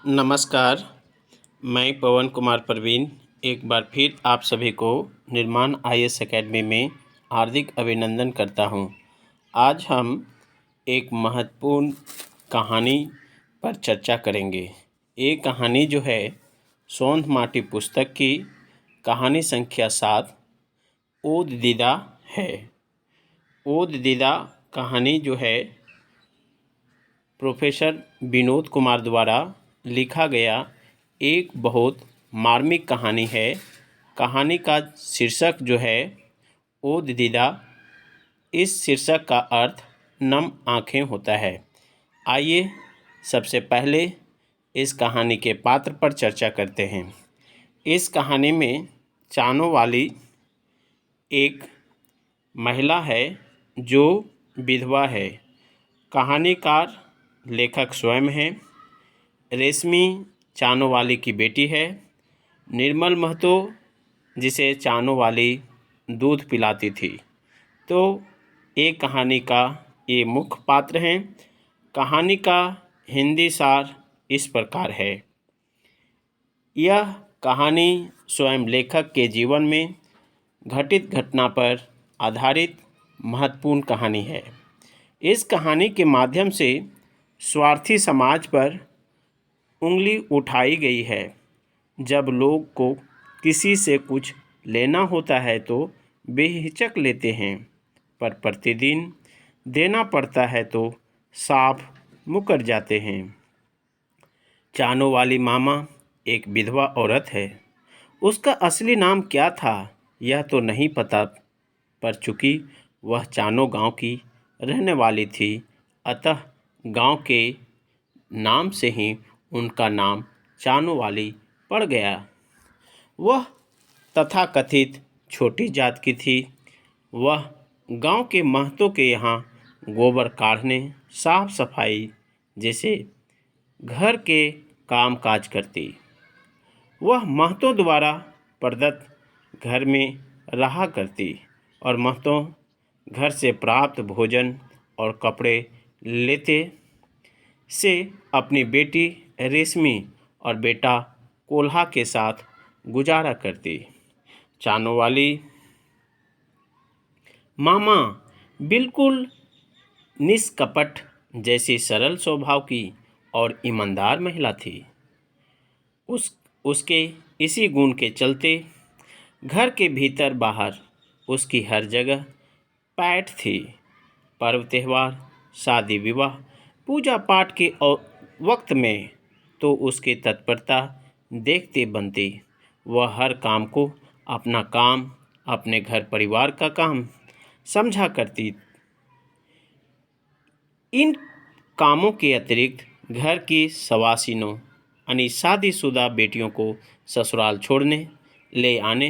नमस्कार। मैं पवन कुमार परवीन एक बार फिर आप सभी को निर्माण आईएएस एकेडमी में हार्दिक अभिनंदन करता हूं। आज हम एक महत्वपूर्ण कहानी पर चर्चा करेंगे। ये कहानी जो है सोंध माटी पुस्तक की कहानी संख्या 7 ओद दीदा है। ओद दीदा कहानी जो है प्रोफेसर विनोद कुमार द्वारा लिखा गया एक बहुत मार्मिक कहानी है। कहानी का शीर्षक जो है ओद दीदा। इस शीर्षक का अर्थ नम आँखें होता है। आइए सबसे पहले इस कहानी के पात्र पर चर्चा करते हैं। इस कहानी में चानों वाली एक महिला है जो विधवा है। कहानीकार लेखक स्वयं हैं। रेशमी चानों वाली की बेटी है। निर्मल महतो जिसे चानों वाली दूध पिलाती थी। तो एक कहानी का ये मुख्य पात्र हैं। कहानी का हिंदी सार इस प्रकार है। यह कहानी स्वयं लेखक के जीवन में घटित घटना पर आधारित महत्वपूर्ण कहानी है। इस कहानी के माध्यम से स्वार्थी समाज पर उंगली उठाई गई है। जब लोग को किसी से कुछ लेना होता है तो बेहिचक लेते हैं, पर प्रतिदिन देना पड़ता है तो साफ मुकर जाते हैं। चानों वाली मामा एक विधवा औरत है। उसका असली नाम क्या था यह तो नहीं पता, पर चूंकि वह चानों गांव की रहने वाली थी, अतः गांव के नाम से ही उनका नाम चानों वाली पड़ गया। वह तथाकथित छोटी जात की थी। वह गांव के महतों के यहाँ गोबर काढ़ने, साफ सफाई जैसे घर के काम काज करती। वह महतों द्वारा प्रदत्त घर में रहा करती और महतों घर से प्राप्त भोजन और कपड़े लेते से अपनी बेटी रेशमी और बेटा कोल्हा के साथ गुजारा करती। चानों वाली मामा बिल्कुल निष्कपट जैसी सरल स्वभाव की और ईमानदार महिला थी। उसके इसी गुण के चलते घर के भीतर बाहर उसकी हर जगह पैठ थी। पर्व त्यौहार, शादी विवाह, पूजा पाठ के वक्त में तो उसकी तत्परता देखते बनती। वह हर काम को अपना काम, अपने घर परिवार का काम समझा करती। इन कामों के अतिरिक्त घर की सवासिनों यानी शादीशुदा बेटियों को ससुराल छोड़ने ले आने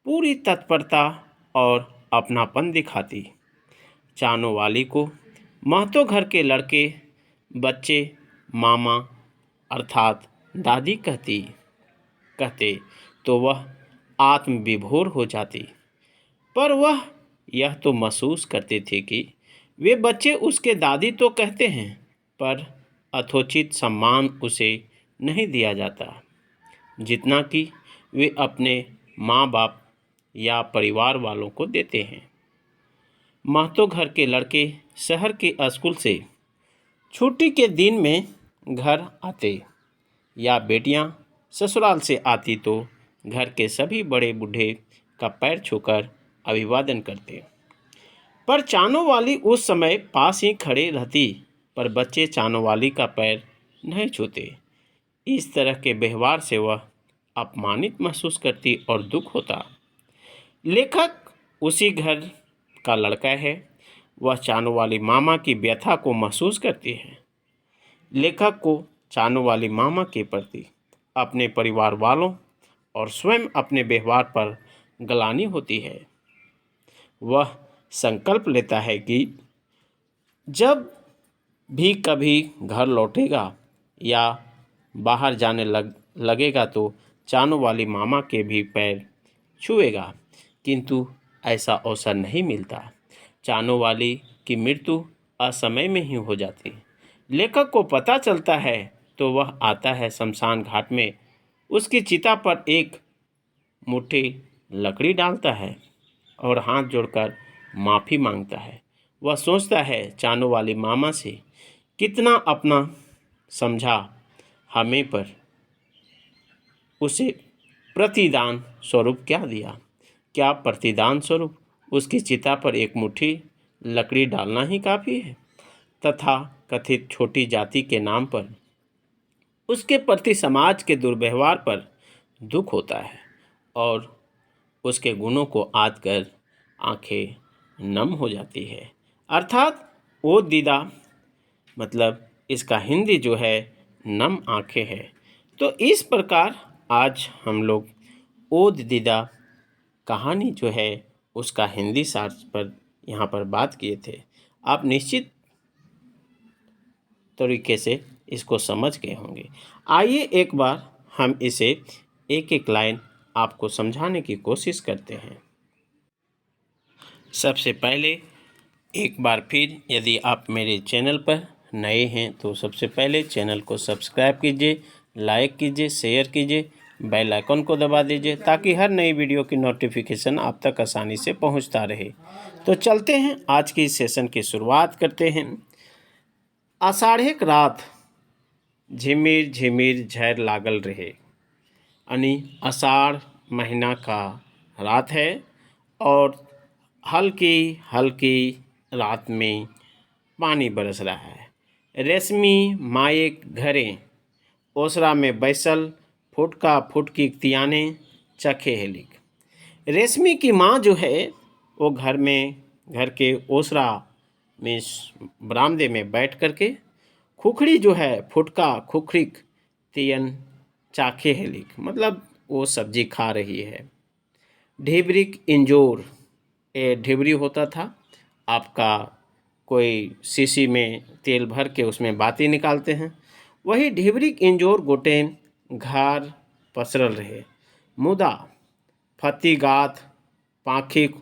पूरी तत्परता और अपनापन दिखाती। चानों वाली को महतो घर के लड़के बच्चे मामा अर्थात दादी कहते तो वह आत्मविभोर हो जाती। पर वह यह तो महसूस करते थे कि वे बच्चे उसके दादी तो कहते हैं, पर यथोचित सम्मान उसे नहीं दिया जाता जितना कि वे अपने माँ बाप या परिवार वालों को देते हैं। महतो घर के लड़के शहर के स्कूल से छुट्टी के दिन में घर आते या बेटियां ससुराल से आती तो घर के सभी बड़े बूढ़े का पैर छूकर अभिवादन करते। पर चानों वाली उस समय पास ही खड़े रहती, पर बच्चे चानों वाली का पैर नहीं छूते। इस तरह के व्यवहार से वह अपमानित महसूस करती और दुख होता। लेखक उसी घर का लड़का है। वह चानों वाली मामा की व्यथा को महसूस करती है। लेखक को चानों वाली मामा के प्रति, अपने परिवार वालों और स्वयं अपने व्यवहार पर ग्लानि होती है। वह संकल्प लेता है कि जब भी कभी घर लौटेगा या बाहर जाने लगेगा तो चानों वाली मामा के भी पैर छुएगा, किंतु ऐसा अवसर नहीं मिलता। चानों वाली की मृत्यु असमय में ही हो जाती। लेखक को पता चलता है तो वह आता है शमशान घाट में, उसकी चिता पर एक मुट्ठी लकड़ी डालता है और हाथ जोड़कर माफ़ी मांगता है। वह सोचता है चानो वाली मामा से कितना अपना समझा हमें, पर उसे प्रतिदान स्वरूप क्या दिया। क्या प्रतिदान स्वरूप उसकी चिता पर एक मुट्ठी लकड़ी डालना ही काफ़ी है। तथा कथित छोटी जाति के नाम पर उसके प्रति समाज के दुर्व्यवहार पर दुख होता है और उसके गुणों को याद कर आंखें नम हो जाती है। अर्थात ओ दीदा, मतलब इसका हिंदी जो है नम आंखें है। तो इस प्रकार आज हम लोग ओद दीदा कहानी जो है उसका हिंदी सार पर यहाँ पर बात किए थे। आप निश्चित तरीके से इसको समझ गए होंगे। आइए एक बार हम इसे एक एक लाइन आपको समझाने की कोशिश करते हैं। सबसे पहले एक बार फिर यदि आप मेरे चैनल पर नए हैं तो सबसे पहले चैनल को सब्सक्राइब कीजिए, लाइक कीजिए, शेयर कीजिए, बेल आइकन को दबा दीजिए ताकि हर नई वीडियो की नोटिफिकेशन आप तक आसानी से पहुंचता रहे। तो चलते हैं, आज की इस सेशन की शुरुआत करते हैं। आषाढ़ेक रात झिमिर झिमिर झैर लागल रहे, यानी आषाढ़ महीना का रात है और हल्की हल्की रात में पानी बरस रहा है। रेशमी माएक घरे ओसरा में बैसल फुटका फुटकी तियाने चखे हेलिक। रेशमी की माँ जो है वो घर के ओसरा में बरामदे में बैठ करके खुखड़ी जो है फुटका खुखड़िक तियन चाखे हेलिक, मतलब वो सब्जी खा रही है। ढिबरिक इंजोर, ये ढिबरी होता था आपका, कोई शीशी में तेल भर के उसमें बाती निकालते हैं, वही ढिबरिक इंजोर गोटेन घर पसरल रहे। मुदा फतिगात पाखिक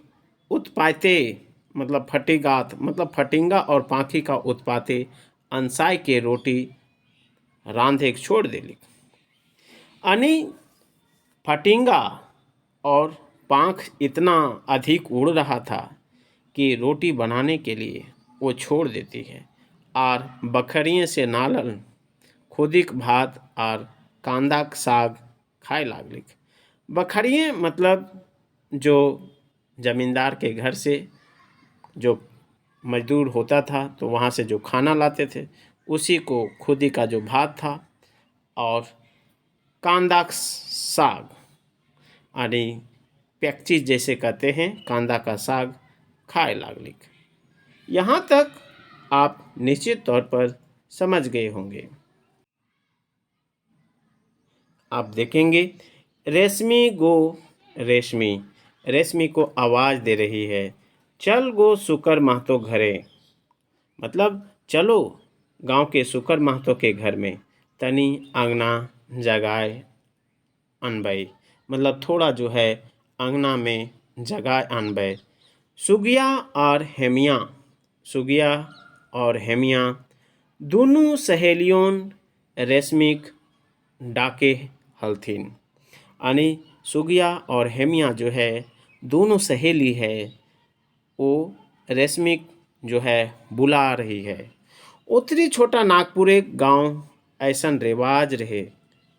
उत्पाते, मतलब फटिगात मतलब फटिंगा और पाखी का उत्पाते अंसाई के रोटी रांधे छोड़ देली। अनी फटिंगा और पाँख इतना अधिक उड़ रहा था कि रोटी बनाने के लिए वो छोड़ देती है और बखरिए से नालल खुदिक भात और कांदाक साग खाए लागलिक। बखरिए मतलब जो जमींदार के घर से जो मजदूर होता था तो वहाँ से जो खाना लाते थे उसी को खुदी का जो भात था और कांदाक साग, यानी पैक्चीज जैसे कहते हैं, कांदा का साग खाए लागलिक। यहाँ तक आप निश्चित तौर पर समझ गए होंगे। आप देखेंगे रेशमी रेशमी को आवाज़ दे रही है, चल गो सुकर महतो घरे, मतलब चलो गांव के सुकर महतो के घर में तनी अंगना जगाए अनबई, मतलब थोड़ा जो है अंगना में जगाए अनबई। सुगिया और हेमिया दोनों सहेलियों रेशमिक डाके हलथिन, यानी सुगिया और हेमिया जो है दोनों सहेली है, वो रेशमिक जो है बुला रही है। उत्तरी छोटा नागपुर एक गांव ऐसन रिवाज रहे,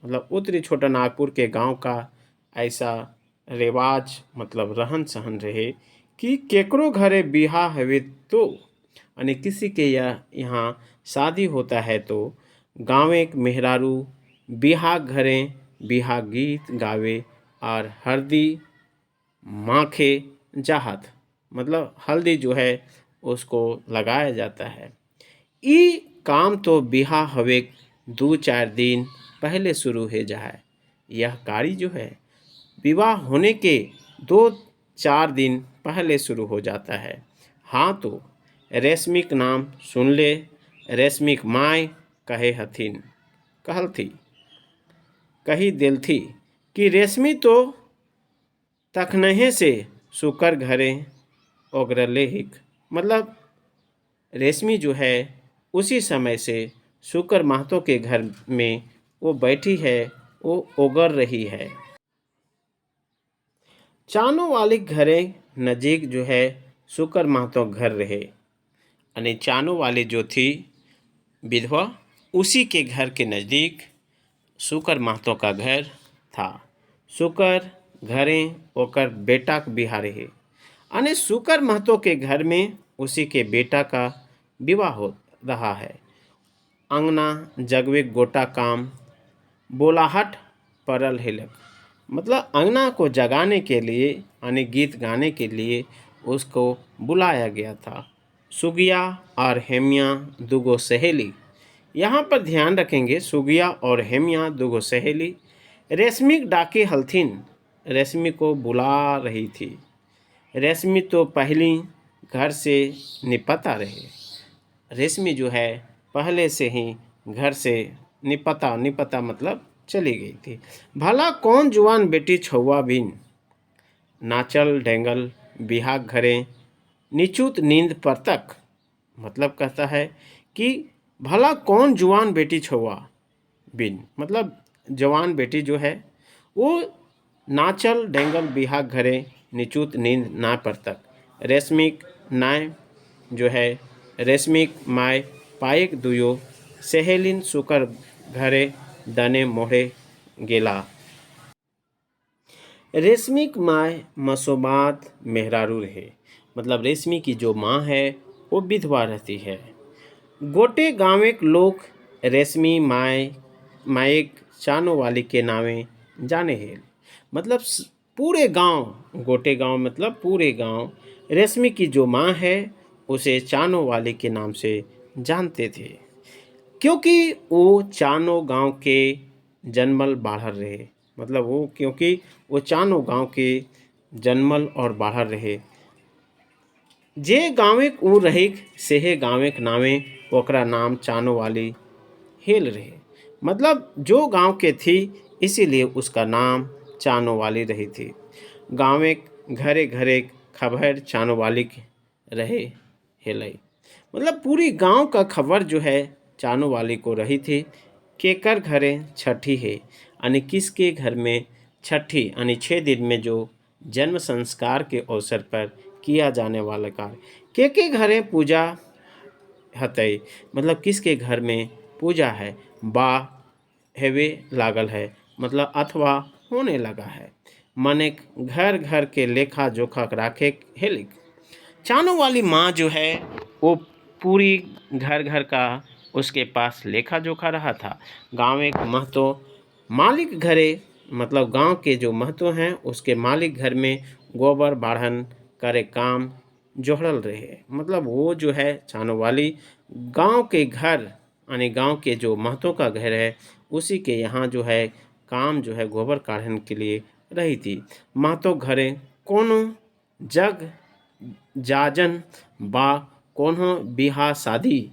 मतलब उत्तरी छोटा नागपुर के गांव का ऐसा रिवाज मतलब रहन सहन रहे कि केकरो घरे बिहा हवे तो, यानी किसी के यहाँ शादी होता है तो गाँव एक मेहरारू बिहा घरे बिहा गीत गावे और हल्दी माखे जाहत, मतलब हल्दी जो है उसको लगाया जाता है। ये काम तो बिहा हवे 2-4 दिन पहले शुरू हो जाए। यह कार्य जो है विवाह होने के 2-4 दिन पहले शुरू हो जाता है। हाँ, तो रेशमिक नाम सुन ले, रेशमिक माय कहे हथिन, कहल थी कही दिल थी कि रेशमी तो तखनहे से सुकर घरे ओगरले हिक, मतलब रेशमी जो है उसी समय से शुक्र महतो के घर में वो बैठी है, वो ओगर रही है। चानों वाली घरे नजीक जो है शुक्र महतो घर रहे, यानी चानों वाली जो थी विधवा, उसी के घर के नज़दीक शुक्र महतो का घर था। शुक्र घरे ओकर बेटा के बिहा रहे, यानी शुक्र महतो के घर में उसी के बेटा का विवाह हो रहा है। अंगना जगवे गोटा काम बोलाहट परल हिलक, मतलब अंगना को जगाने के लिए यानी गीत गाने के लिए उसको बुलाया गया था। सुगिया और हेमिया दुगो सहेली, यहाँ पर ध्यान रखेंगे सुगिया और हेमिया दुगो सहेली रेशमी डाके हलथिन, रेशमी को बुला रही थी। रेशमी तो पहली घर से निपटा रहे, रेशमी जो है पहले से ही घर से निपटा मतलब चली गई थी। भला कौन जुआन बेटी छुआ बिन नाचल डेंगल बिहाग घरे निचुत नींद पर तक, मतलब कहता है कि भला कौन जुआन बेटी छुआ बिन, मतलब जवान बेटी जो है वो नाचल डेंगल बिहाग घरे निचुत नींद ना पर तक। रेशमिक नाय जो है रेशमिक माय पाएक दुयो सहेलिन सुकर घरे दने मोड़े गेला। रेशमिक माय मसोबात मेहरारू रहे, मतलब रेशमी की जो माँ है वो विधवा रहती है। गोटे गाँवेक लोग रेशमी मायक चानो वाली के नामे जाने हैं, मतलब पूरे गांव, गोटे गांव मतलब पूरे गांव रेशमी की जो माँ है उसे चानो वाली के नाम से जानते थे, क्योंकि वो चानो गांव के जन्मल बाढ़र रहे, मतलब वो क्योंकि वो चानो गांव के जन्मल और बाढ़र रहे। जे गाँवेक ऊ रहिक सेहे गाँवेक नामे ओकरा नाम चानो वाली हेल रहे, मतलब जो गांव के थी इसीलिए उसका नाम चानो वाली रही थी। गाँवेक घरे घरे खबर चानो वाली रहे हेलई, मतलब पूरी गांव का खबर जो है चानो वाली को रही थी। केकर घरे छठी है, यानी किसके घर में छठी, यानी 6 दिन में जो जन्म संस्कार के अवसर पर किया जाने वाला कार्य। के घरे पूजा हतई, मतलब किसके घर में पूजा है, बा हेवे लागल है, मतलब अथवा होने लगा है। मने घर घर के लेखा जोखा राखे हेलिक। चानो वाली माँ जो है वो पूरी घर घर का उसके पास लेखा जोखा रहा था। गाँव एक महतो मालिक घरे, मतलब गांव के जो महतो हैं उसके मालिक घर में गोबर बाढ़न करे काम जोड़ल रहे, मतलब वो जो है चानो वाली गांव के घर, यानी गांव के जो महतो का घर है उसी के यहाँ जो है काम जो है गोबर काढ़न के लिए रही थी। महतो घरे कोनो जग जाजन बा कोनो बिहा शादी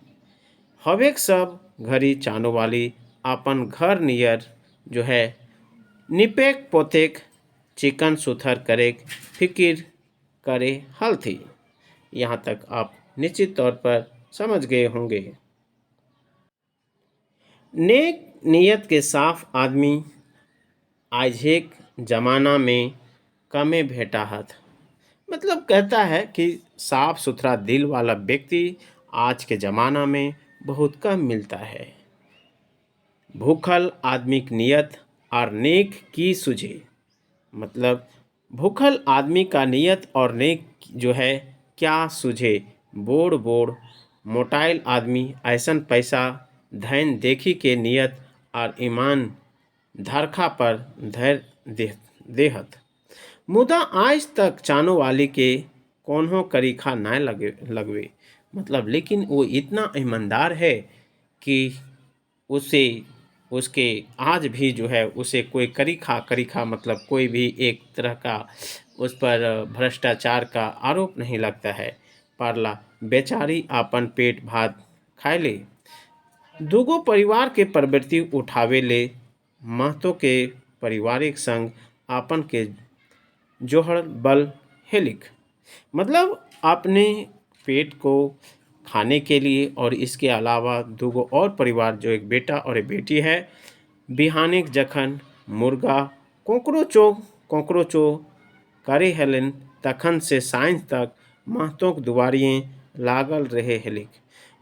हवेक सब घरी चानो वाली अपन घर नियर जो है निपेक पोतेक चिकन सुथर करे फिकिर करे हल थी। यहाँ तक आप निश्चित तौर पर समझ गए होंगे। नेक नियत के साफ आदमी आजेक जमाना में कमे भेटा हत, मतलब कहता है कि साफ सुथरा दिल वाला व्यक्ति आज के ज़माना में बहुत कम मिलता है। भूखल आदमी की नियत और नेक की सुझे, मतलब भूखल आदमी का नियत और नेक जो है क्या सुझे। बोड़ बोड़ मोटाइल आदमी ऐसन पैसा धैन देखी के नियत और ईमान धरखा पर धैर्य देहत, मुदा आज तक चानो वाली के कौनहो करीखा न लगवे, मतलब लेकिन वो इतना ईमानदार है कि उसे उसके आज भी जो है उसे कोई करीखा मतलब कोई भी एक तरह का उस पर भ्रष्टाचार का आरोप नहीं लगता है। पारला बेचारी आपन पेट भात खाए ले, दूगो परिवार के प्रवृत्ति उठावे ले महतो के पारिवारिक संग आपन के जोहर बल हेलिक, मतलब अपने पेट को खाने के लिए, और इसके अलावा दूगो और परिवार जो एक बेटा और एक बेटी है। बिहानिक जखन मुर्गा कोकरोचो कोकरोचो करे हलन तखन से साँझ तक महतोक दुआरिये लागल रहे हेलिक।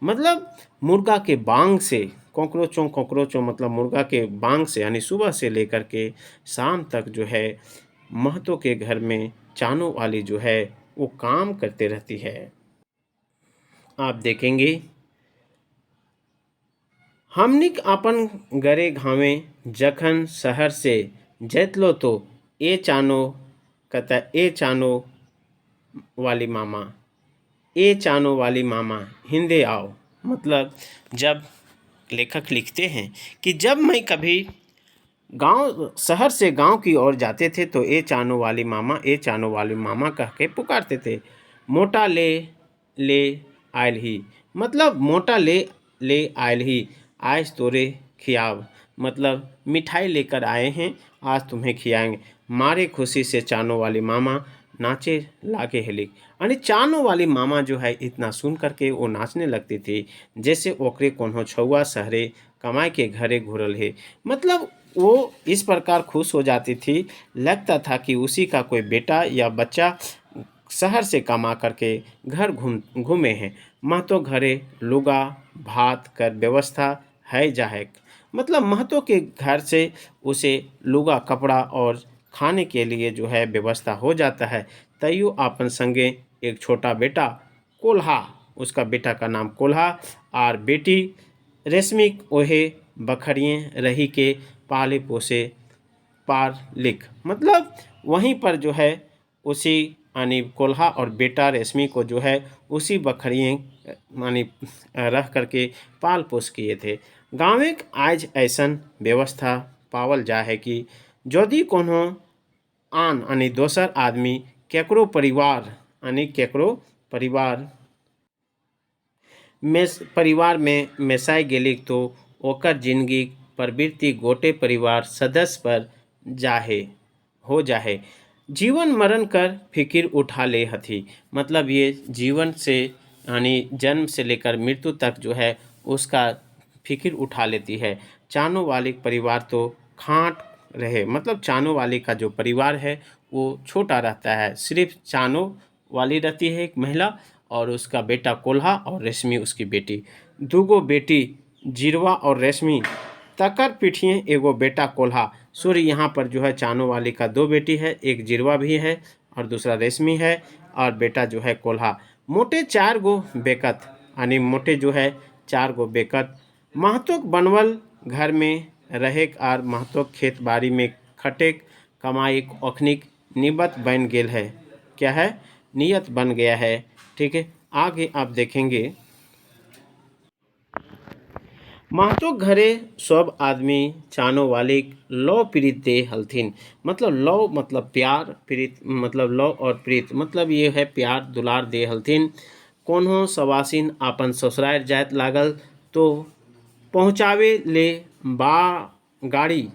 मतलब मुर्गा के बांग से कोकरोचों मतलब मुर्गा के बांग से, यानी सुबह से लेकर के शाम तक जो है महतों के घर में चानों वाली जो है वो काम करते रहती है। आप देखेंगे हमनिक अपन गरे घावे जखन शहर से जैतलो तो ए चानो कता ए चानो वाली मामा, ए चानो वाली मामा हिंदे आओ। मतलब जब लेखक लिखते हैं कि जब मैं कभी गांव शहर से गांव की ओर जाते थे तो ए चानो वाली मामा, ए चानो वाली मामा कह के पुकारते थे। मोटा ले ले आयल ही, मतलब मोटा ले ले आयल ही, आज तोरे खियाव, मतलब मिठाई लेकर आए हैं, आज तुम्हें खियाएंगे। मारे खुशी से चानो वाली मामा नाचे लागे हेलिक। यानी चानो वाली मामा जो है इतना सुन करके वो नाचने लगती थी जैसे ओकरे कोनो छुआ शहरे कमाए के घरे घुरल है। मतलब वो इस प्रकार खुश हो जाती थी, लगता था कि उसी का कोई बेटा या बच्चा शहर से कमा करके घर घूमे हैं। महतो घरे लुगा भात कर व्यवस्था है जाहेक। मतलब महतो के घर से उसे लुगा कपड़ा और खाने के लिए जो है व्यवस्था हो जाता है। तैयो आपन संगे एक छोटा बेटा कोल्हा, उसका बेटा का नाम कोल्हा, और बेटी रेशमी ओहे बखरिए रही के पाले पोसे पार लिख। मतलब वहीं पर जो है उसी यानी कोल्हा और बेटा रेशमी को जो है उसी बखरिए यानी रह करके पाल पोस किए थे। गाँव एक आज ऐसन व्यवस्था पावल जा है कि यदि कोनो आन यानी दोसर आदमी केकरो परिवार यानी केकरो परिवार में मेसाई गेलिक तो ओकर जिंदगी प्रवृत्ति गोटे परिवार सदस्य पर जाहे हो जाहे। जीवन मरण कर फिकिर उठा ले हथी। मतलब ये जीवन से यानी जन्म से लेकर मृत्यु तक जो है उसका फिकिर उठा लेती है। चानों वाले परिवार तो खाट रहे, मतलब चानों वाले का जो परिवार है वो छोटा रहता है, सिर्फ चानों वाली रहती है एक महिला और उसका बेटा कोल्हा और रेशमी उसकी बेटी। दूगो बेटी जिरवा और रेशमी तकर पिठिए एगो बेटा कोल्हा। सूर्य यहाँ पर जो है चानों वाली का दो बेटी है, एक जिरवा भी है और दूसरा रेशमी है और बेटा जो है कोल्हा। मोटे चार गो बेकत यानी मोटे जो है चार गो बेकत। महतोक बनवल घर में रहेक और महतोक खेत बाड़ी में खटेक कमाई अखनिक निबत बन गेल है। क्या है? नियत बन गया है। ठीक है, आगे आप देखेंगे महतो घरे सब आदमी चानो वाले लव प्रीत दे हलथिन। मतलब लव मतलब प्यार, प्रीत मतलब लव और प्रीत मतलब ये है प्यार दुलार दे हलथिन। कोनो सवासिन आपन ससुराल जात लागल तो पहुँचावे ले बा गाड़ी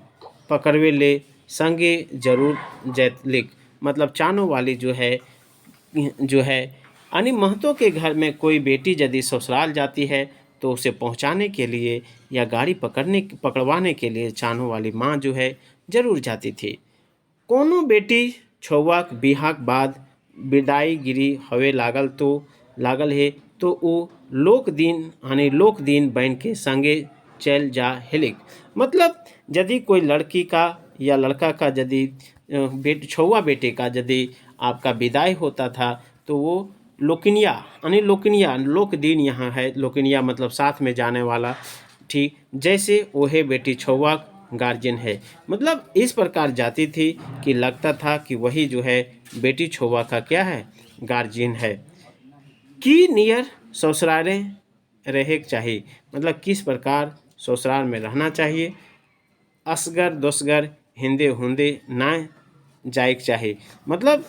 पकड़वे ले संगे जरूर जैतलिक। मतलब चानो वाली जो है यानी महतो के घर में कोई बेटी यदि ससुराल जाती है तो उसे पहुंचाने के लिए या गाड़ी पकड़वाने के लिए चानों वाली माँ जो है जरूर जाती थी। कोनो बेटी छौवाक बिहाक बाद विदाई गिरी हवे लागल है तो वो लोक दिन यानी लोक दिन बन के संगे चल जा हेलिक। मतलब यदि कोई लड़की का या लड़का का यदि छौवा बेटे का यदि आपका विदाई होता था तो वो लोकिनिया यानी लोकिनिया लोक दिन यहाँ है। लोकिनिया मतलब साथ में जाने वाला, ठीक जैसे ओहे बेटी छौवा गार्जियन है। मतलब इस प्रकार जाती थी कि लगता था कि वही जो है बेटी छौवा का क्या है, गार्जियन है। की नियर ससुराले रहे चाहिए, मतलब किस प्रकार ससुराल में रहना चाहिए। असगर दोसगर हिंदे हुंदे ना जाए चाहिए। मतलब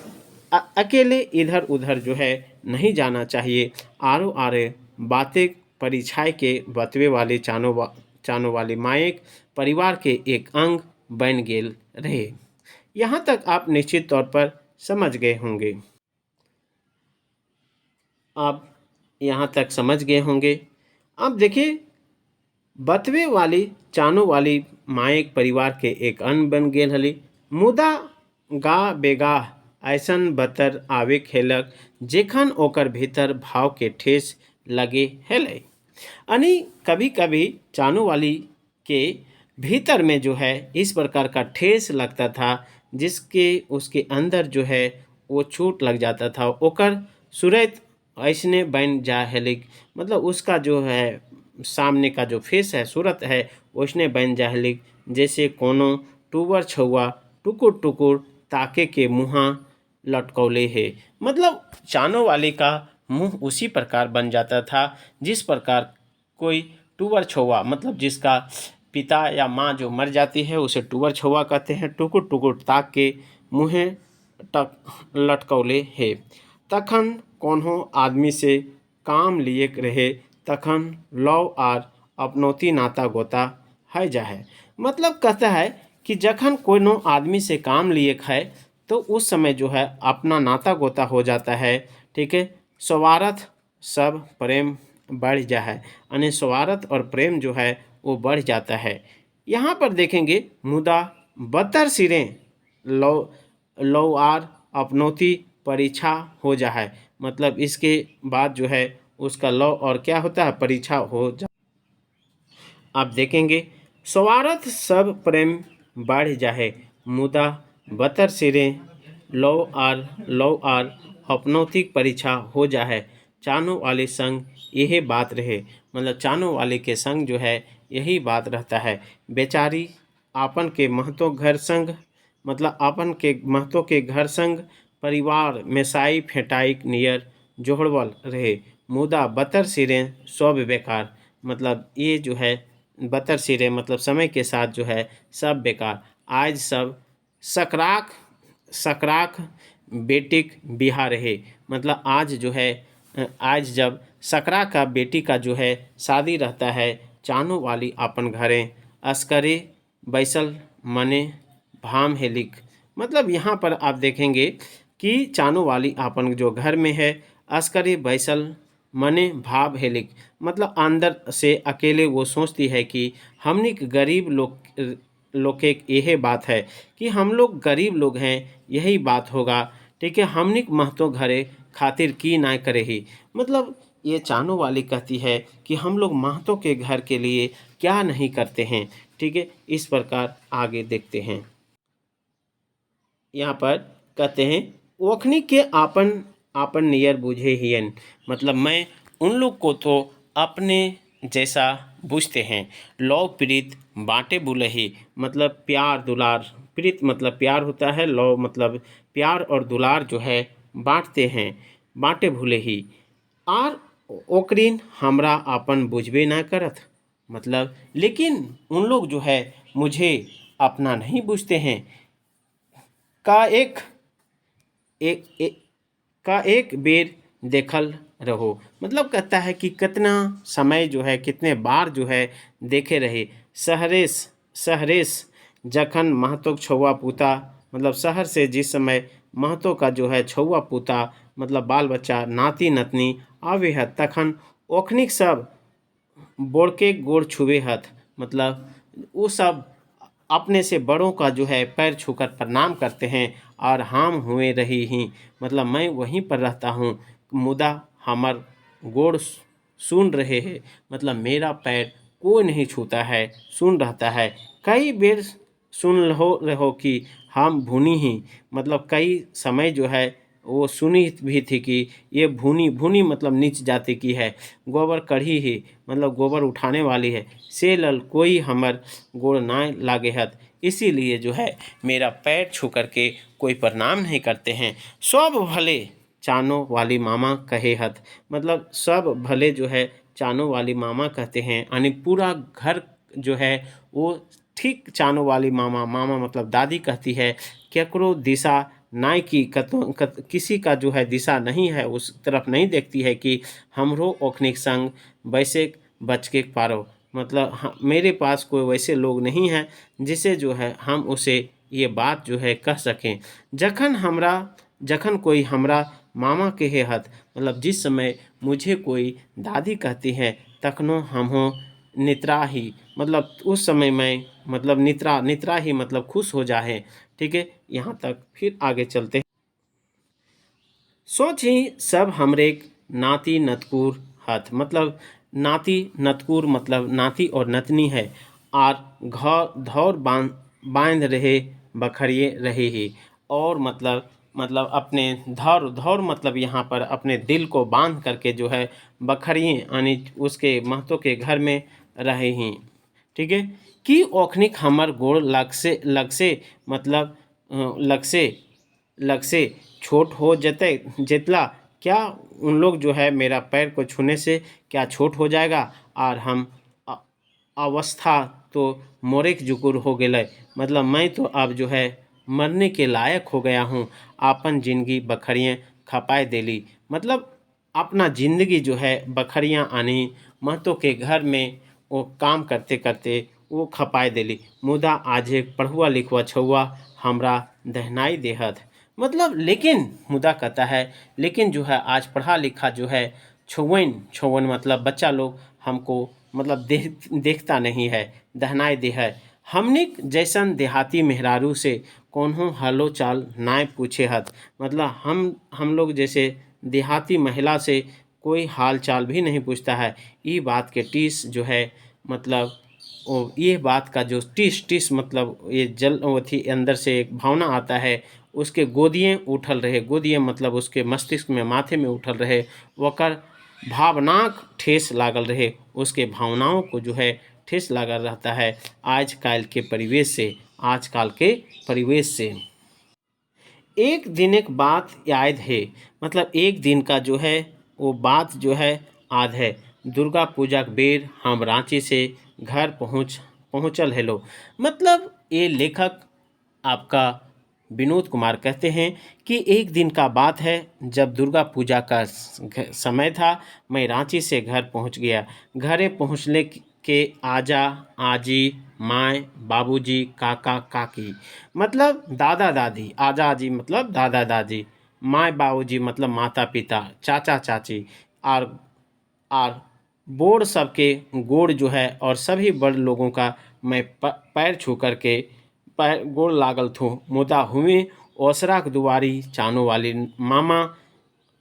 अकेले इधर उधर जो है नहीं जाना चाहिए। आरो आरे बातें परिछाई के बतवे वाले चानो वाली माएक परिवार के एक अंग बन गेल रहे। यहाँ तक आप निश्चित तौर पर समझ गए होंगे। अब यहाँ तक समझ गए होंगे। अब देखिए, बतवे वाली चानो वाली मायक परिवार के एक अंग बन गेल हली। मुदा गा बेगाह ऐसन बतर आवे खेलक जेखन ओकर भीतर भाव के ठेस लगे हेले। यानी कभी कभी चानो वाली के भीतर में जो है इस प्रकार का ठेस लगता था, जिसके उसके अंदर जो है वो चोट लग जाता था। ओकर सूरत ऐसने बन जा हेलिक, मतलब उसका जो है सामने का जो फेस है, सूरत है, वैसने बन जा हेलिक जैसे कोनो टूबर छुआ टुकुर टुकुर ताके के मुँहा लटकौले है। मतलब चानो वाले का मुंह उसी प्रकार बन जाता था जिस प्रकार कोई टूबर छुआ, मतलब जिसका पिता या माँ जो मर जाती है उसे टूबर छुआ कहते हैं। टुकुर टुकुर ताक के मुँहे टक लटकौले है। तखन कोनो आदमी से काम लिए रहे तखन लौ आर अपनौती नाता गोता है जा है। मतलब कहता है कि जखन कोनो आदमी से काम लिए है तो उस समय जो है अपना नाता गोता हो जाता है। ठीक है, स्वार्थ सब प्रेम बढ़ जा है, यानी स्वार्थ और प्रेम जो है वो बढ़ जाता है। यहाँ पर देखेंगे, मुदा बतर सिरें लो लौआर अपनौती परीक्षा हो जा है। मतलब इसके बाद जो है उसका लौ और क्या होता है, परीक्षा हो जा। आप देखेंगे, स्वार्थ सब प्रेम बढ़ जाहे, मुदा बतर सिरे लौ आर अपनौतिक परीक्षा हो जाहे। चानो वाले संग यही बात रहे, मतलब चानो वाले के संग जो है यही बात रहता है। बेचारी आपन के महतो घर संग, मतलब आपन के महतो के घर संग परिवार में साई फेंटाई नियर जोड़वल रहे, मुदा बतर सिरे सब बेकार। मतलब ये जो है बतर सिरे मतलब समय के साथ जो है सब बेकार। आज सब सकराख सकराख बेटिक बिहा रहे, मतलब आज जो है आज जब सकरा का बेटी का जो है शादी रहता है, चानो वाली अपन घरे अस्करे बैसल मने भाम हेलिक। मतलब यहाँ पर आप देखेंगे कि चानो वाली अपन जो घर में है अस्करे बैसल मने भाव हेलिक, मतलब अंदर से अकेले वो सोचती है कि हमने गरीब लोग के यही बात है कि हम लोग गरीब लोग हैं, यही बात होगा। ठीक है, हमने महतो घरे खातिर की ना करे ही। मतलब ये चानो वाली कहती है कि हम लोग महतो के घर के लिए क्या नहीं करते हैं। ठीक है, इस प्रकार आगे देखते हैं। यहाँ पर कहते हैं, ओखनी के आपन आपन नियर बुझे हियन, मतलब मैं उन लोग को तो अपने जैसा बुझते हैं। लौ प्रीत बाटे बुलही, मतलब प्यार दुलार, प्रीत मतलब प्यार होता है, लौ मतलब प्यार और दुलार जो है बांटते हैं, बाटे भूले ही। आर ओकरीन हमरा अपन बुझबे ना करत, मतलब लेकिन उन लोग जो है मुझे अपना नहीं बुझते हैं। का एक एक, एक का एक बेर देखल रहो, मतलब कहता है कि कितना समय जो है कितने बार जो है देखे रहे। शहरेश शहरेश जखन महतो छुआ पूता, मतलब शहर से जिस समय महतो का जो है छुआ पूता मतलब बाल बच्चा नाती नतनी आवे है, तखन ओखनिक सब बोड़के गोड़ छुए हथ, मतलब वो सब अपने से बड़ों का जो है पैर छूकर प्रणाम करते हैं और हम हुए रही ही, मतलब मैं वहीं पर रहता हूँ, मुदा हमर गोड़ सुन रहे हैं, मतलब मेरा पैर कोई नहीं छूता है, सुन रहता है। कई बेर सुन रहो कि हम भूनी ही, मतलब कई समय जो है वो सुनी भी थी कि ये भूनी भूनी मतलब नीच जाति की है, गोबर कढ़ी ही, मतलब गोबर उठाने वाली है। से लल कोई हमर गोड़ ना लागे हत, इसीलिए जो है मेरा पैर छू करके कोई प्रणाम नहीं करते हैं। सब भले चानो वाली मामा कहे हत, मतलब सब भले जो है चानो वाली मामा कहते हैं, यानी पूरा घर जो है वो ठीक चानो वाली मामा, मामा मतलब दादी कहती है, केकरो दिशा नाय की किसी का जो है दिशा नहीं है, उस तरफ नहीं देखती है कि हमरो ओखनिक संग वैसे बच के पारो, मतलब मेरे पास कोई वैसे लोग नहीं हैं जिसे जो है हम उसे ये बात जो है कह सकें। जखन कोई हमरा मामा कहे हत, मतलब जिस समय मुझे कोई दादी कहती है तखनो हम हो नित्रा ही, मतलब उस समय मैं मतलब नित्रा नित्रा ही मतलब खुश हो जाए। ठीक है, यहाँ तक फिर आगे चलते हैं। सोच ही सब हमरे नाती नतकुर हथ, मतलब नाती नतकुर मतलब नाती और नतनी है। और घ धौर बांध रहे बखरिए रहे ही, और मतलब अपने धौर धौर मतलब यहाँ पर अपने दिल को बांध करके जो है बखरिए यानी उसके महतो के घर में रहे ही। ठीक है, कि ओखनिक हमर गोड़ लग से मतलब लग से छोट हो जते जितला, क्या उन लोग जो है मेरा पैर को छूने से क्या छोट हो जाएगा। और हम अ- अवस्था तो मोरेक जुकुर हो गए, मतलब मैं तो अब जो है मरने के लायक हो गया हूँ। आपन जिंदगी बखरियाँ खपाए देली, मतलब अपना जिंदगी जो है बखरियाँ आनी महतो के घर में वो काम करते करते वो खपाए देली। मुदा आज एक पढ़ुआ लिखुआ छुआ हमरा दहनाई देहत, मतलब लेकिन मुदा कहता है लेकिन जो है आज पढ़ा लिखा जो है छुवन छुवन मतलब बच्चा लोग हमको मतलब देखता नहीं है, दहनाई दे है। हमने जैसन देहाती मेहरारू से कौनों हालो चाल नाय पूछे हत, मतलब हम लोग जैसे देहाती महिला से कोई हाल चाल भी नहीं पूछता है। ये बात के टीस जो है मतलब वो ये बात का जो टिस टिस मतलब ये जल वो थी अंदर से एक भावना आता है। उसके गोदियाँ उठल रहे, गोदियाँ मतलब उसके मस्तिष्क में माथे में उठल रहे, वकर भावनाक ठेस लागल रहे, उसके भावनाओं को जो है ठेस लागल रहता है आजकल के परिवेश से। एक दिन एक बात याद है, मतलब एक दिन का जो है वो बात जो है याद है। दुर्गा पूजा के बेर हम रांची से घर पहुँचल हेलो, मतलब ये लेखक आपका विनोद कुमार कहते हैं कि एक दिन का बात है जब दुर्गा पूजा का समय था, मैं रांची से घर पहुंच गया। घरे पहुंचने के आजा आजी माए बाबूजी काका काकी मतलब दादा दादी, आजा आजी मतलब दादा दादी, माए बाबूजी मतलब माता पिता चाचा चाची, और और बोर्ड सबके गोड़ जो है और सभी बड़ लोगों का मैं पैर छू करके पैर गोड़ लागल थूँ। मुदा हुए ओसराक दुआरी चानो वाली मामा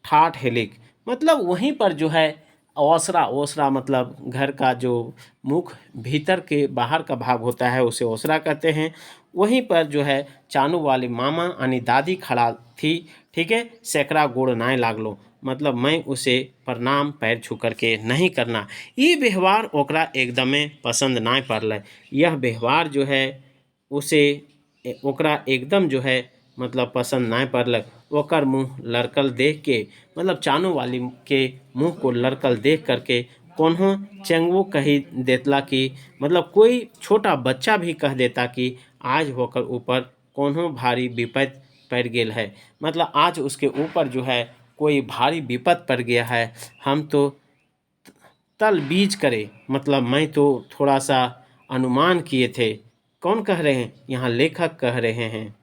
ठाठ हेलिक, मतलब वहीं पर जो है ओसरा ओसरा मतलब घर का जो मुख भीतर के बाहर का भाग होता है उसे ओसरा कहते हैं। वहीं पर जो है चानू वाली मामा यानी दादी खड़ा थी। ठीक है, सैकड़ा गोड़ नाय लागलो, मतलब मैं उसे प्रणाम पैर छू करके नहीं करना। ये व्यवहार ओकरा एकदमे पसंद ना पड़ल। यह व्यवहार जो है उसे ओकरा एकदम जो है मतलब पसंद ना पड़लक। ओकर मुँह लड़कल देख के मतलब चानू वाली के मुँह को लड़कल देख करके कोन्हो चेंगवो कही देतला कि मतलब कोई छोटा बच्चा भी कह देता कि आज होकर ऊपर कोन्हो भारी विपत पड़ गेल है, मतलब आज उसके ऊपर जो है कोई भारी विपत पड़ गया है। हम तो तल बीज करे, मतलब मैं तो थोड़ा सा अनुमान किए थे। कौन कह रहे हैं, यहाँ लेखक कह रहे हैं।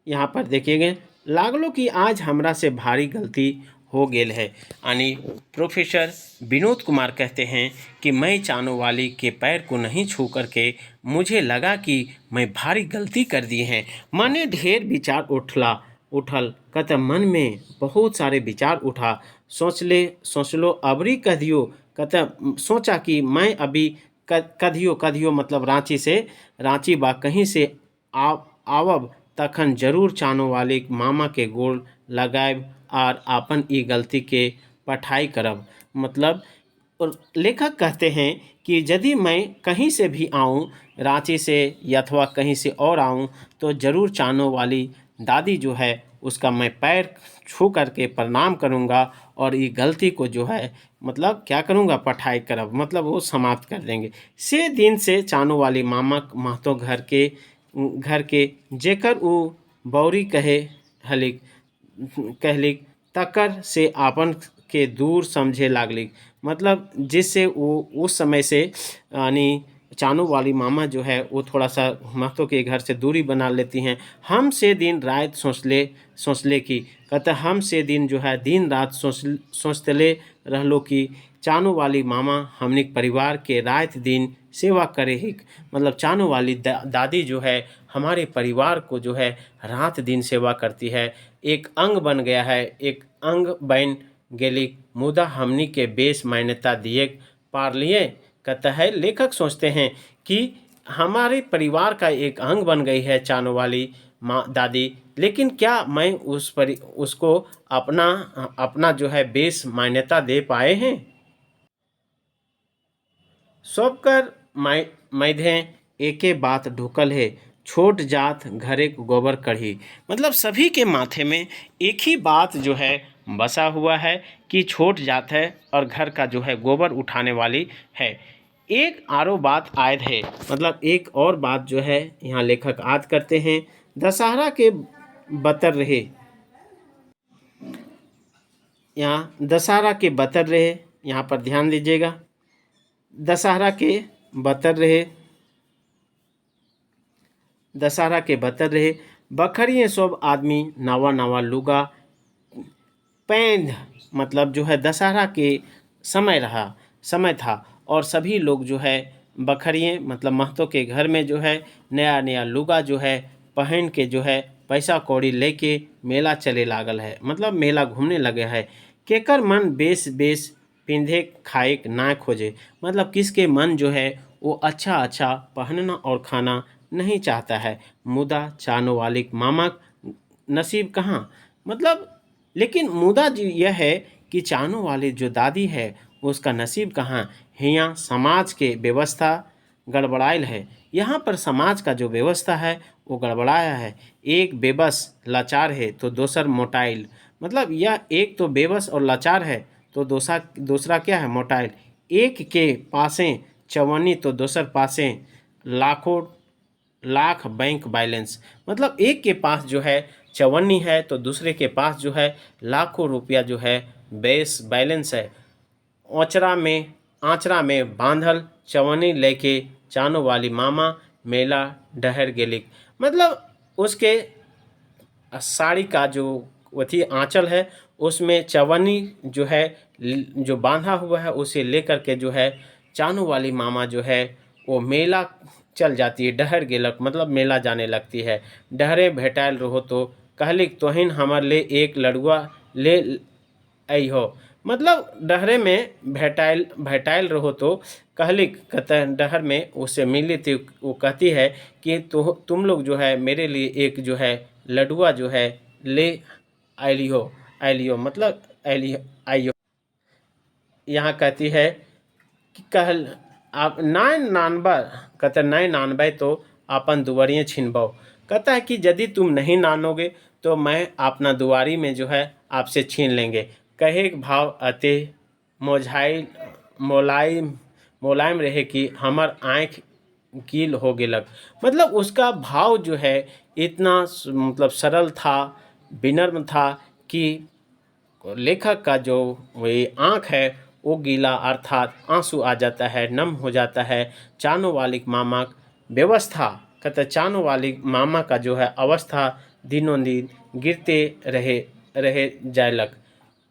यहाँ पर देखिएगा लागलो कि आज हमरा से भारी गलती हो गेल है, यानी प्रोफेसर विनोद कुमार कहते हैं कि मैं चानो वाली के पैर को नहीं छू करके मुझे लगा कि मैं भारी गलती कर दी है। मने ढेर विचार उठल कहते मन में बहुत सारे विचार उठा। सोच लो अबरी कह दियो, कहते सोचा कि मैं अभी कधियो कधियो मतलब रांची बा कहीं से आवब तखन जरूर चानो वाली मामा के गोड़ लगायब और आपन ई गलती के पठाई करब। मतलब और लेखक कहते हैं कि यदि मैं कहीं से भी आऊँ रांची से अथवा कहीं से और आऊँ तो ज़रूर चानो वाली दादी जो है उसका मैं पैर छू करके प्रणाम करूँगा और ये गलती को जो है मतलब क्या करूँगा पठाई करब, मतलब वो समाप्त कर देंगे। से दिन से चानो वाली मामा महतो घर के जेकर उ बौरी कहे हलिक कहलिक तकर से आपन के दूर समझे लागलिक, मतलब जिससे वो उस समय से यानी चानू वाली मामा जो है वो थोड़ा सा महतो के घर से दूरी बना लेती हैं। हम से दिन रात सोच ले कि कहते हम से दिन जो है दिन रात सोचते रह लो कि चानू वाली मामा हमने परिवार के रात दिन सेवा करे ही। मतलब चानू वाली दादी जो है हमारे परिवार को जो है रात दिन सेवा करती है, एक अंग बन गया है, एक अंग बन गेली मुदा हमनी के बेस मान्यता दिए पार लिए। कहता है लेखक सोचते हैं कि हमारे परिवार का एक अंग बन गई है चानू वाली माँ दादी, लेकिन क्या मैं उसको अपना अपना जो है बेस मान्यता दे पाए हैं। सबकर मैधे एके बात ढुकल है, छोट जात घरे गोबर कढ़ी। मतलब सभी के माथे में एक ही बात जो है बसा हुआ है कि छोट जात है और घर का जो है गोबर उठाने वाली है। एक आरो बात आयद है, मतलब एक और बात जो है यहाँ लेखक याद करते हैं। दशहरा के बतर रहे, यहाँ दशहरा के बतर रहे, यहाँ पर ध्यान दीजिएगा। दशहरा के बतर रहे, दशहरा के बतर रहे, बखरिए सब आदमी नवा नवा लुगा पैंध। मतलब जो है दशहरा के समय था और सभी लोग जो है बखरिए मतलब महतो के घर में जो है नया नया लुगा जो है पहन के जो है पैसा कौड़ी लेके मेला चले लागल है, मतलब मेला घूमने लगे है। केकर मन बेस बेस पिंधे खाए ना खोजे, मतलब किसके मन जो है वो अच्छा अच्छा पहनना और खाना नहीं चाहता है। मुदा चानो वाली मामा नसीब कहाँ, मतलब लेकिन मुदा जो यह है कि चानो वाली जो दादी है उसका नसीब कहाँ। यहाँ समाज के व्यवस्था गड़बड़ाइल है, यहाँ पर समाज का जो व्यवस्था है वो गड़बड़ाया है। एक बेबस लाचार है तो दूसर मोटाइल, मतलब यह एक तो बेबस और लाचार है तो दूसरा क्या है, मोटाइल। एक के पासे चवन्नी तो दूसर पासे लाखों लाख बैंक बैलेंस, मतलब एक के पास जो है चवन्नी है तो दूसरे के पास जो है लाखों रुपया जो है बैलेंस है। आंचरा में बांधल चवन्नी लेके चानो वाली मामा मेला डहर गेलिक। मतलब उसके साड़ी का जो वही आंचल है उसमें चवन्नी जो है जो बांधा हुआ है उसे लेकर के जो है चानू वाली मामा जो है वो मेला चल जाती है। डहर गेलक मतलब मेला जाने लगती है। डहरे भेटाइल रहो तो कहलिक तोहिन हमार ले एक लड़ुआ ले अइहो। मतलब डहरे में भेटाइल रहो तो कहलिक कहते डहर में उससे मिली थी, वो कहती है कि तो तुम लोग जो है मेरे लिए एक जो है लडुआ जो है ले आइलियो मतलब आइयो। यहाँ कहती है कि कहल आप नाय नानबा, कहते नाय नानबे तो अपन दुआरियाँ छिनबो। कहता है कि यदि तुम नहीं नानोगे तो मैं अपना दुआरी में जो है आपसे छीन लेंगे। कहे भाव अते मोझाइल मोलायम रहे कि हमर आँख गील हो गेलक। मतलब उसका भाव जो है इतना मतलब सरल था, विनम्र था कि लेखक का जो वही आँख है वो गीला अर्थात आंसू आ जाता है, नम हो जाता है। चानो वाली मामा व्यवस्था, कहते चानो वाली मामा का जो है अवस्था दिनों दिन गिरते रहे जायलक।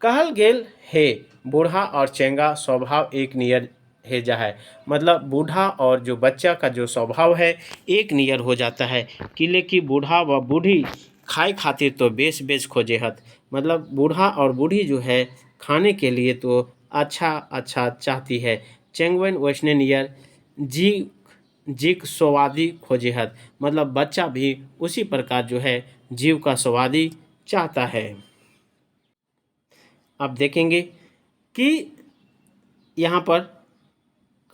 कहल गेल है बूढ़ा और चेंगा स्वभाव एक नियर है जा है। मतलब बूढ़ा और जो बच्चा का जो स्वभाव है एक नियर हो जाता है। किले की बूढ़ा व बूढ़ी खाए खातिर तो बेस बेस खोजे हत। मतलब बूढ़ा और बूढ़ी जो है खाने के लिए तो अच्छा अच्छा चाहती है। चेंगवन वैष्णे नियर जीक स्वादी खोजे हत। मतलब बच्चा भी उसी प्रकार जो है जीव का स्वादी चाहता है। अब देखेंगे कि यहाँ पर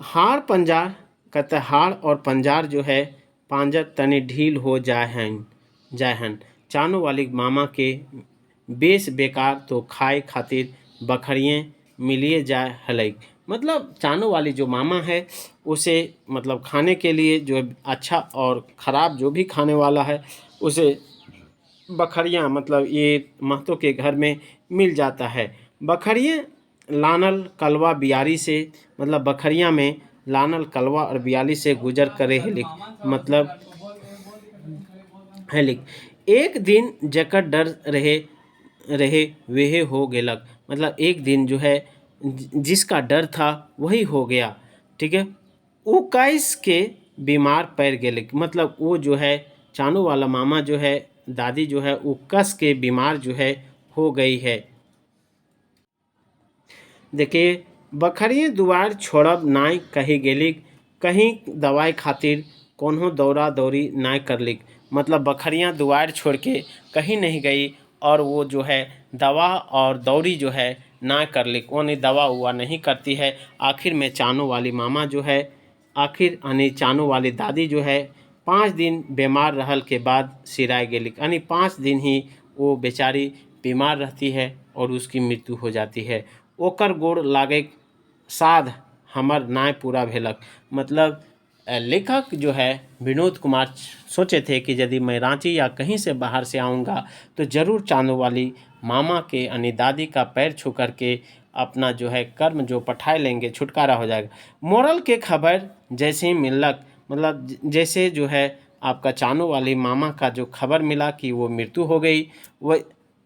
हाड़ पंजार कहते हाड़ और पंजार जो है पांजर तनी ढील हो जाहन। चानो वाली मामा के बेस बेकार तो खाए खातिर बखरिए मिलिए जाए हलई। मतलब चानो वाली जो मामा है उसे मतलब खाने के लिए जो अच्छा और ख़राब जो भी खाने वाला है उसे बखरियाँ मतलब ये महतो के घर में मिल जाता है। बखरिए लानल कलवा बियारी से, मतलब बखरिया में लानल कलवा और 42 से गुजर करे हेलिक, मतलब हेलिक। एक दिन जकर डर रहे रहे वह हो गेलक, मतलब एक दिन जो है जिसका डर था वही हो गया। ठीक है। वो कैस के बीमार पड़ गेले, मतलब वो जो है चानू वाला मामा जो है, दादी जो है वो कस के बीमार जो है हो गई है। देखिए, बखरिए दुआर छोड़ब नाय कही गेलिक, कहीं दवाई खातिर कोनो दौरा दौरी नाय करलिक, मतलब बखरियाँ दुआर छोड़ के कहीं नहीं गई और वो जो है दवा और दौरी जो है ना करलिक, वो नहीं दवा हुआ नहीं करती है। आखिर में चानू वाली मामा जो है, आखिर यानी चानू वाली दादी जो है 5 दिन बीमार रहल के बाद सिराय गेलिक, यानी 5 दिन ही वो बेचारी बीमार रहती है और उसकी मृत्यु हो जाती है। ओकर गोड़ लागे साध हमर नाय पूरा भेलक, मतलब लेखक जो है विनोद कुमार सोचे थे कि यदि मैं रांची या कहीं से बाहर से आऊँगा तो ज़रूर चांदो वाली मामा के यानी दादी का पैर छू करके अपना जो है कर्म जो पठाए लेंगे, छुटकारा हो जाएगा। मोरल के खबर जैसे ही मिलक, मतलब जैसे जो है आपका चानू वाली मामा का जो खबर मिला कि वो मृत्यु हो गई,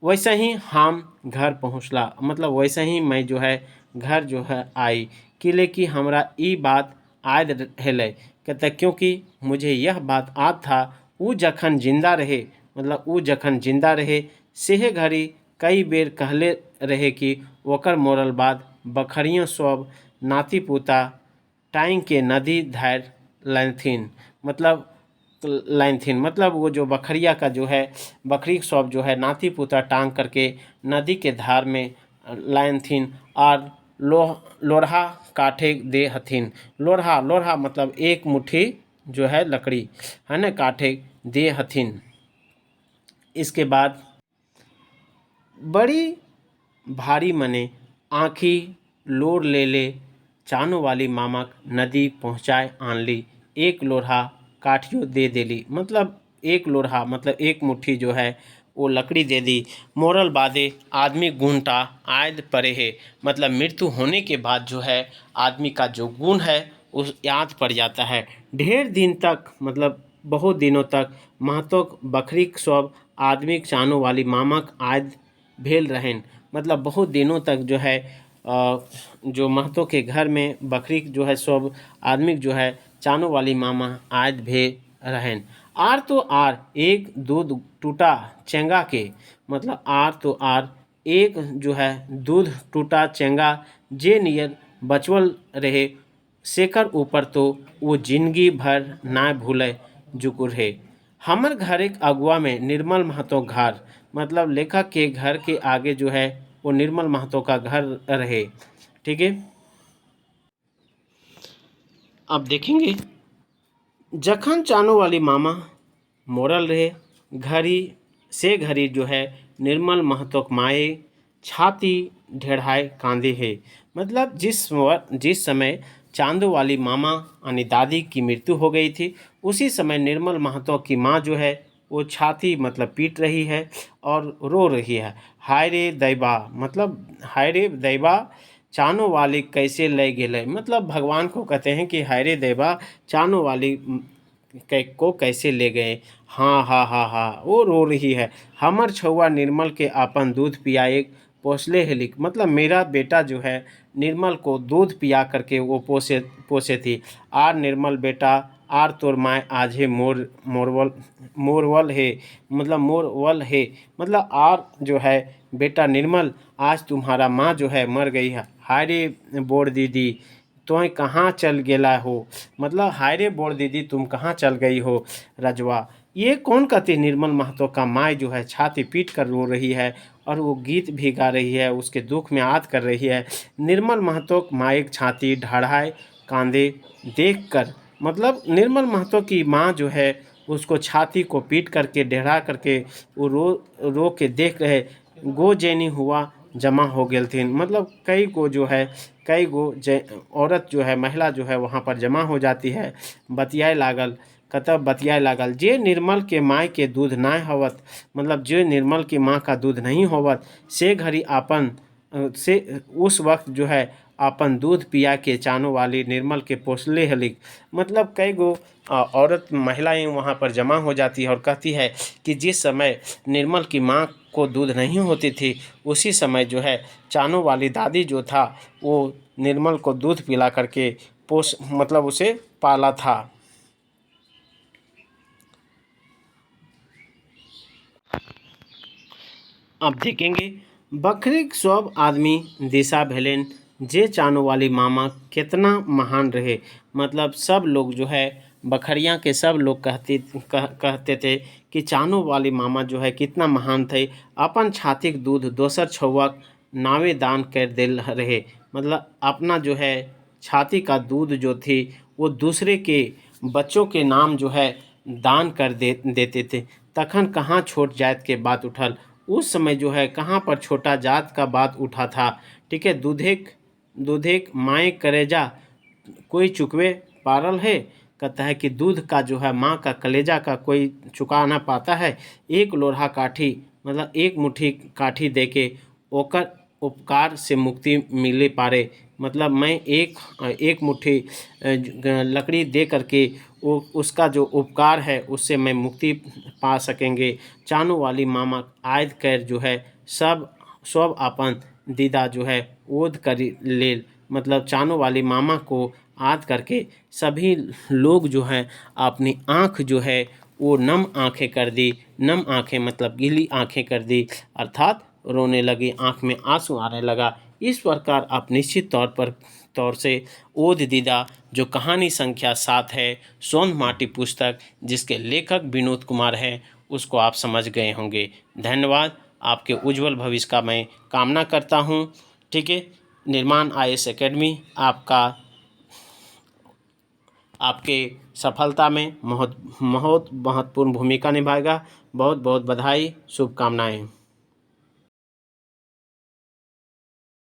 वैसे ही हम घर पहुँचला, मतलब वैसे ही मैं जो है घर जो है आई, कि लेकिन हमरा ई बात आद हेले कहते, क्योंकि मुझे यह बात आद था वो जखन जिंदा रहे, मतलब वो जखन जिंदा रहे सेहे घड़ी कई बेर कहले रहे कि ओकर मोरल बाद बखरियों सब नाती पोता टाइम के नदी धार लाइनथिन, मतलब लाइनथिन, मतलब वो जो बखरिया का जो है बकरी सब जो है नाती पोता टांग करके नदी के धार में लाइनथिन और लोरहा काठे दे हथिन। लोरहा लोरहा मतलब एक मुट्ठी जो है लकड़ी है ना, काठे दे हथिन। इसके बाद बड़ी भारी मने आँखी लोर ले चानू वाली मामक नदी पहुँचाए आनली, एक लोरहा काठियो दे देली, मतलब एक लोरहा मतलब एक मुट्ठी जो है वो लकड़ी दे दी। मोरल बादे आदमी गुणता आयद पड़े है, मतलब मृत्यु होने के बाद जो है आदमी का जो गुण है उस याद पड़ जाता है। ढेर दिन तक, मतलब बहुत दिनों तक महतोक बकरी सब आदमी चानू वाली मामक आयद भेल रहें, मतलब बहुत दिनों तक जो है जो महतो के घर में बकरी जो है सब आदमी जो है चानू वाली मामा आयद भे रहें। आर तो आर एक दूध टूटा चेंगा के, मतलब आर तो आर एक जो है दूध टूटा चेंगा जे नियर बचवल रहे, सेकर ऊपर तो वो जिंदगी भर ना भूले जुकुर है। हमर घर एक अगुआ में निर्मल महतो घर, मतलब लेखक के घर के आगे जो है वो निर्मल महतो का घर रहे। ठीक है। अब देखेंगे जखन चानू वाली मामा मोरल रहे घड़ी से घड़ी जो है निर्मल महतो माए छाती ढेढ़ाए कांदे है, मतलब जिस समय चांदू वाली मामा यानी दादी की मृत्यु हो गई थी उसी समय निर्मल महतो की माँ जो है वो छाती मतलब पीट रही है और रो रही है। हाय रे दैबा, मतलब हाय रे दैबा चानो वाली कैसे ले गेले, मतलब भगवान को कहते हैं कि हाय रे दैबा चानो वाली को कैसे ले गए। हाँ हाँ हाँ हाँ वो रो रही है, हमर छुआ निर्मल के अपन दूध पियाए पोसले हेलिक, मतलब मेरा बेटा जो है निर्मल को दूध पिया करके वो पोसे थी। आर निर्मल बेटा आर तोर माय आज है मोरवल है, मतलब मोरवल है, मतलब आर जो है बेटा निर्मल आज तुम्हारा माँ जो है मर गई है। हाय रे बोर दीदी तो कहाँ चल गेला हो, मतलब हाय रे बोर दीदी तुम कहाँ चल गई हो रजवा। ये कौन कहती निर्मल महतो का माँ जो है छाती पीट कर रो रही है और वो गीत भी गा रही है, उसके दुख में याद कर रही है। निर्मल महतो माइक छाती ढाढ़ाए कांधे देख कर, मतलब निर्मल महतो की माँ जो है उसको छाती को पीट करके ढेढ़ा करके वो रो रो के देख रहे। गो जैनी हुआ जमा हो गए थे, मतलब कई को जो है कई गो औरत जो है महिला जो है वहाँ पर जमा हो जाती है। बतियाए लागल कतब बतियाए लागल जे निर्मल के माय के दूध ना होवत, मतलब जो निर्मल की माँ का दूध नहीं होवत से घड़ी आपन से उस वक्त जो है अपन दूध पिया के चानो वाली निर्मल के पोसले हलिक। मतलब कई गो औरत महिलाएं वहाँ पर जमा हो जाती है और कहती है कि जिस समय निर्मल की माँ को दूध नहीं होती थी, उसी समय जो है चानो वाली दादी जो था वो निर्मल को दूध पिला करके मतलब उसे पाला था। अब देखेंगे बखरीक सब आदमी दिशा भेलेन जे चानो वाली मामा कितना महान रहे। मतलब सब लोग जो है बखरिया के सब लोग कहते थे कि चानो वाली मामा जो है कितना महान थे। अपन छातिक दूध दोसर छौवक नावे दान कर दिल रहे। मतलब अपना जो है छाती का दूध जो थी वो दूसरे के बच्चों के नाम जो है दान कर देते थे। तखन कहाँ छोट जात के बात उठल, उस समय जो है कहाँ पर छोटा जात का बात उठा था। ठीक है, दूधेक दूधेक माए करेजा कोई चुकवे पारल है। कहता है कि दूध का जो है माँ का कलेजा का कोई चुका ना पाता है। एक लोढ़ा काठी मतलब एक मुट्ठी काठी दे के ओकर उपकार से मुक्ति मिले पारे। मतलब मैं एक मुट्ठी लकड़ी दे करके वो उसका जो उपकार है उससे मैं मुक्ति पा सकेंगे। चानू वाली मामा आयद कर जो है सब अपन दीदा जो है ओद कर ले। मतलब चानू वाली मामा को याद करके सभी लोग जो हैं अपनी आँख जो है वो नम आँखें कर दी। नम आँखें मतलब गीली आँखें कर दी, अर्थात रोने लगी, आँख में आंसू आने लगा। इस प्रकार आप निश्चित तौर से ओद दीदा जो कहानी संख्या 7 है सोन माटी पुस्तक जिसके लेखक विनोद कुमार हैं उसको आप समझ गए होंगे। धन्यवाद। आपके उज्जवल भविष्य का मैं कामना करता हूँ। ठीक है, निर्माण IAS एकेडमी आपके सफलता में बहुत बहुत महत्वपूर्ण भूमिका निभाएगा। बहुत बहुत बधाई, शुभकामनाएं।